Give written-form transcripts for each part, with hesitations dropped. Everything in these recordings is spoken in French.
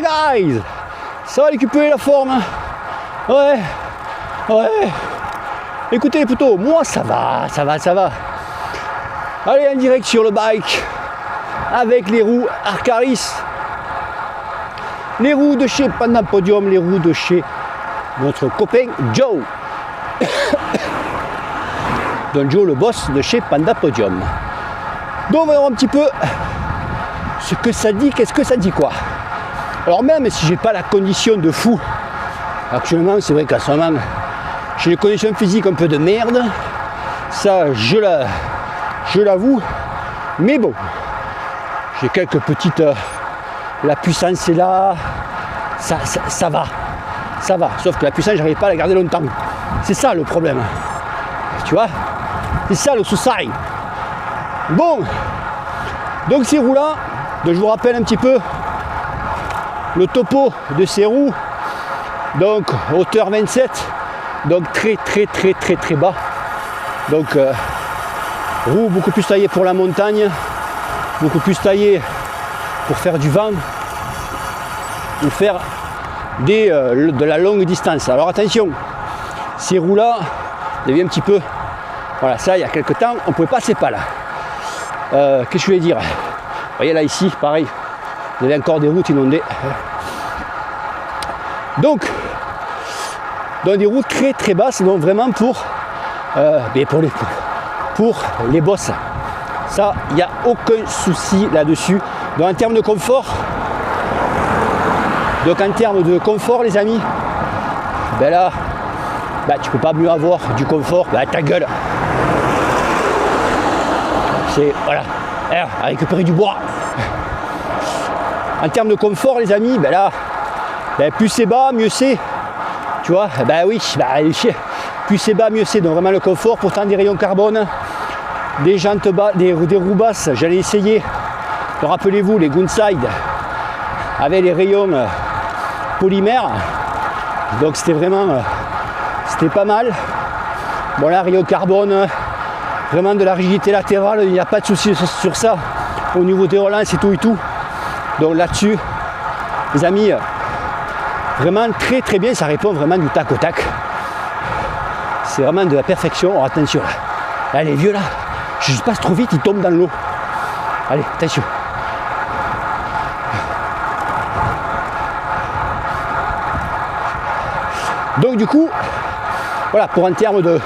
guys, ça va récupérer la forme? Ouais, ouais. Écoutez les potos, moi ça va. Allez, en direct sur le bike avec les roues Arcaris. Les roues de chez Panda Podium, les roues de chez notre copain Joe. Donc Joe, le boss de chez Panda Podium. Donc on va voir un petit peu ce que ça dit, qu'est-ce que ça dit quoi. Alors même si j'ai pas la condition de fou, actuellement c'est vrai qu'à ce moment j'ai les conditions physiques un peu de merde, ça je l'avoue, mais bon, j'ai quelques petites, la puissance est là, ça va, sauf que la puissance j'arrive pas à la garder longtemps, c'est ça le problème, tu vois, c'est ça le souci. Bon, donc ces roues là, donc je vous rappelle un petit peu le topo de ces roues, donc hauteur 27, donc très bas, donc roues beaucoup plus taillées pour la montagne, beaucoup plus taillées pour faire du vent ou faire de la longue distance. Alors attention, ces roues là, vous avez un petit peu, voilà, ça il y a quelques temps on ne pouvait passer pas là. Qu'est-ce que je voulais dire? Vous voyez là ici, pareil, vous avez encore des routes inondées. Donc des routes très basses, donc vraiment pour les bosses. Ça, il n'y a aucun souci là-dessus. Donc en termes de confort, les amis, ben là, tu peux pas mieux avoir du confort, ta gueule. C'est, voilà, à récupérer du bois. En termes de confort, les amis, plus c'est bas, mieux c'est. Tu vois, plus c'est bas, mieux c'est. Donc vraiment le confort, pourtant des rayons carbone, des jantes bas, des roues basses, j'allais essayer. Donc, rappelez-vous, les Gunside avaient les rayons polymères. Donc c'était vraiment, c'était pas mal. Bon là, rayon carbone, vraiment de la rigidité latérale, il n'y a pas de souci sur ça. Au niveau des relances et tout. Donc là-dessus, les amis, vraiment très bien, ça répond vraiment du tac au tac. C'est vraiment de la perfection. Alors attention, là les vieux là, je passe trop vite, ils tombent dans l'eau. Allez, attention. Donc du coup, voilà, pour en termes de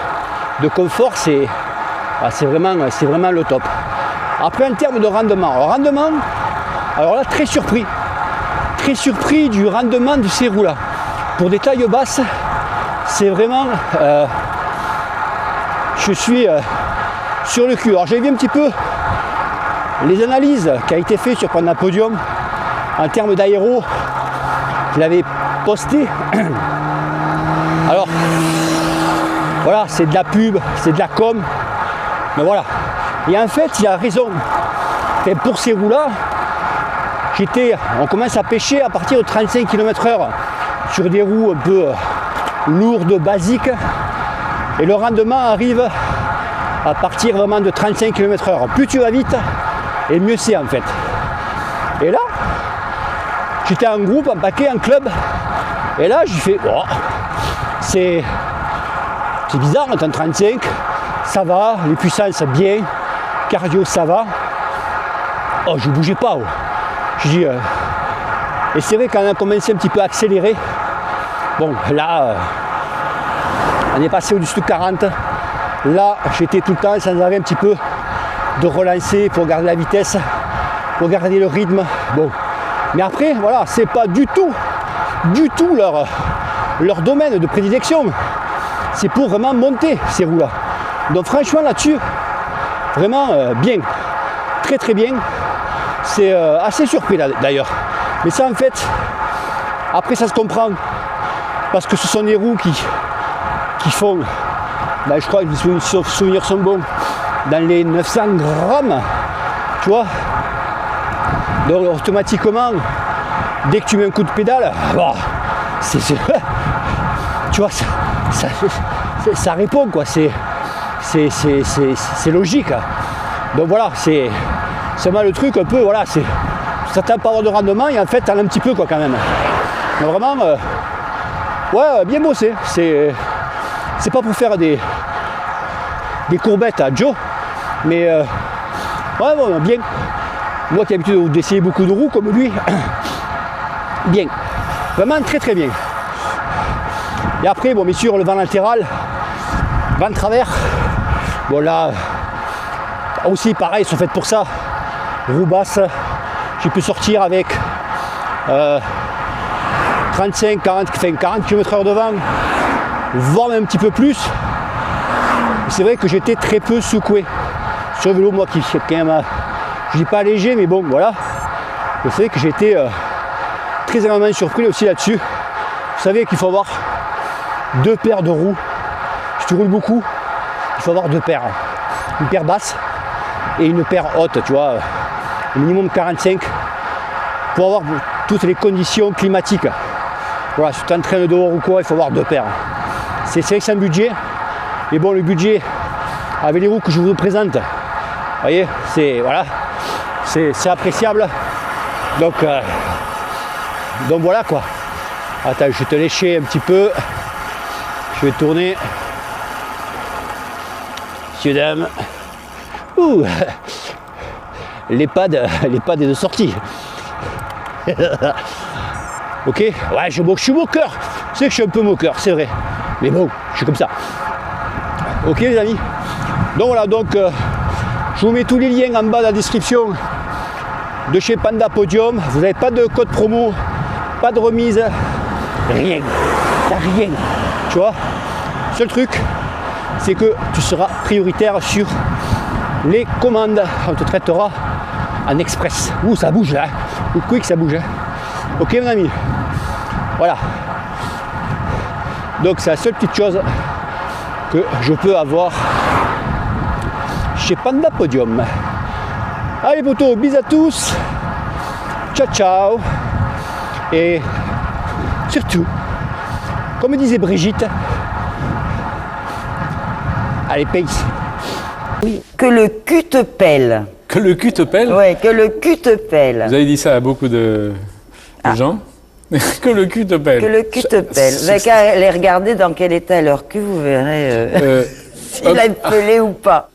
confort, c'est vraiment le top. Après en termes de rendement, alors là très surpris du rendement de ces roues là. Pour des tailles basses, c'est vraiment, je suis sur le cul. Alors j'ai vu un petit peu les analyses qui a été fait sur Panda Podium en termes d'aéro. Je l'avais posté. Alors voilà, c'est de la pub, c'est de la com, mais voilà. Et en fait, il y a raison. Et pour ces roues-là, on commence à pêcher à partir de 35 km/h sur des roues un peu lourdes, basiques. Et le rendement arrive à partir vraiment de 35 km/h. Plus tu vas vite, et mieux c'est en fait. Et là, j'étais en groupe, en paquet, en club. Et là, j'ai fait, c'est bizarre, on est en 35, ça va, les puissances bien, cardio ça va. Oh, je bougeais pas. Je dis, et c'est vrai qu'on a commencé un petit peu à accélérer. Bon, là, on est passé au-dessus de 40. Là, j'étais tout le temps sans arrêt un petit peu de relancer pour garder la vitesse, pour garder le rythme. Bon, mais après, voilà, c'est pas du tout leur domaine de prédilection. C'est pour vraiment monter ces roues-là. Donc franchement là-dessus, vraiment bien, très bien. C'est assez surpris là d'ailleurs. Mais ça en fait, après ça se comprend. Parce que ce sont des roues qui font, je crois que les souvenirs sont bons, dans les 900 grammes. Tu vois. Donc automatiquement, dès que tu mets un coup de pédale, tu vois, ça répond quoi. C'est logique. Donc voilà, c'est seulement le truc un peu, voilà, t'attends pas avoir de rendement et en fait t'en as un petit peu quoi quand même. Mais vraiment, ouais, bien bossé. C'est pas pour faire des courbettes à Joe, mais ouais, bon, bien. Moi qui ai l'habitude d'essayer beaucoup de roues comme lui, bien. Vraiment très très bien. Et après, bon, bien sûr, le vent latéral, vent de travers. Bon là, aussi pareil, sont faites pour ça. Roue basse, j'ai pu sortir avec 35, 40 km/h de vent, voire même un petit peu plus. C'est vrai que j'étais très peu secoué sur le vélo, moi qui suis quand même, je dis pas léger, mais bon, voilà. Je sais que j'étais très agréablement surpris aussi là-dessus. Vous savez qu'il faut avoir 2 paires de roues. Si tu roules beaucoup, il faut avoir 2 paires. Une paire basse et une paire haute, tu vois, au minimum 45 pour avoir toutes les conditions climatiques. Voilà, si tu t'entraînes dehors ou quoi, il faut avoir 2 paires. C'est vrai que c'est un budget, mais bon, le budget avec les roues que je vous présente, vous voyez, c'est voilà, c'est appréciable. Donc voilà quoi. Attends, je vais te lécher un petit peu. Je vais tourner. Messieurs, dames. Ouh, l'EHPAD est de sortie. Ok, ouais, je suis moqueur. Tu sais que je suis un peu moqueur, c'est vrai. Mais bon, je suis comme ça. Ok les amis. Donc voilà, donc je vous mets tous les liens en bas de la description de chez Panda Podium. Vous n'avez pas de code promo, pas de remise, rien. T'as rien. Tu vois. Seul truc, c'est que tu seras prioritaire sur les commandes. On te traitera en express. Ouh, ça bouge là. Ou quick, ça bouge. Ok mon ami. Voilà. Donc c'est la seule petite chose que je peux avoir chez Panda Podium. Allez potos, bisous à tous. Ciao ciao. Et surtout, comme disait Brigitte, allez pace. Oui, que le cul te pèle. Que le cul te pèle? Ouais, que le cul te pèle. Vous avez dit ça à beaucoup de gens? Que le cul te pèle. Que le cul te pèle. Vous n'avez qu'à aller regarder dans quel état leur cul, vous verrez s'il a pelé ou pas.